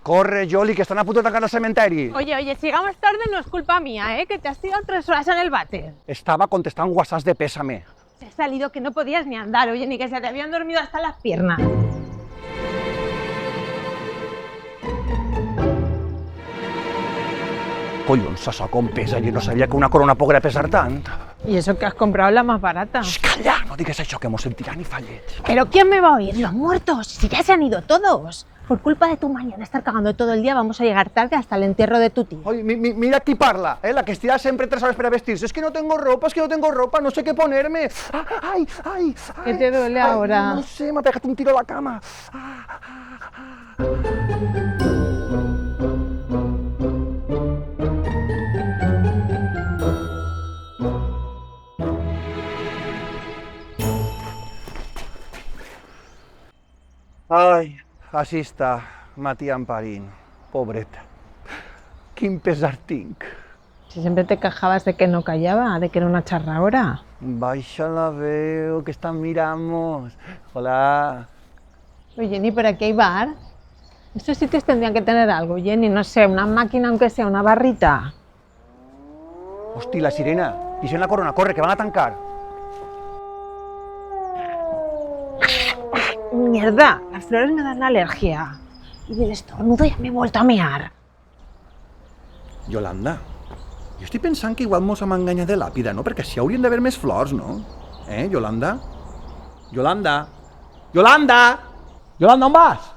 Corre, Jolly, que están a punto de atacar el cementerio. Oye, si llegamos tarde no es culpa mía, que te has tirado 3 horas en el váter. Estaba contestando WhatsApp de pésame. Te ha salido que no podías ni andar, oye, ni que se te habían dormido hasta las piernas. Collons, això com pesa? Jo no sabia que una corona podria pesar tant. Y eso que has comprado la más barata. Xx, calla, no digues això, que mos sentiran i fallet. ¿Pero quién me va a oír? Los muertos, si ya se han ido todos. Por culpa de tu manía de estar cagando todo el día, vamos a llegar tarde hasta el entierro de tu tío. Oye, mira qui parla, la que estira sempre 3 hores per a vestir-se. Es que no tengo ropa, no sé qué ponerme. Ai. ¿Qué te duele ahora? No sé, m'ha pegat un tiro a la cama. Ai, així està, Matia Amparín, pobreta. Quin pesar tinc. Si siempre te quejabas de que no callaba, de que era una charraora. Baixa la veu, que están miramos. Hola. Oye, Jenny, ¿pero aquí hay bar? Estos sitios tendrían que tener algo, Jenny, no sé, una máquina aunque sea, una barrita. Hosti, la sirena. Pisa en la corona, corre, que van a tancar. Mierda, las flores me dan alergia. Y del estornudo ya me he vuelto a mear. Yolanda, jo estic pensant que igual mos hem enganyat de làpida, no? Perquè si haurien d'haver més flors, no? Yolanda? Yolanda? Yolanda! Yolanda, on vas?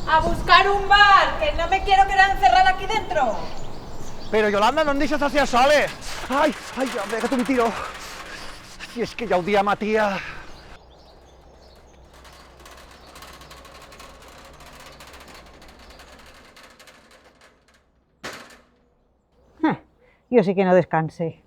A buscar un bar, que no me quiero quedar encerrada aquí dentro. Però, Yolanda, no em deixes así a soles. Ai, ja m'he pegat un tiro. Si és que ja ho dia, Matia. Yo sí que no descansé.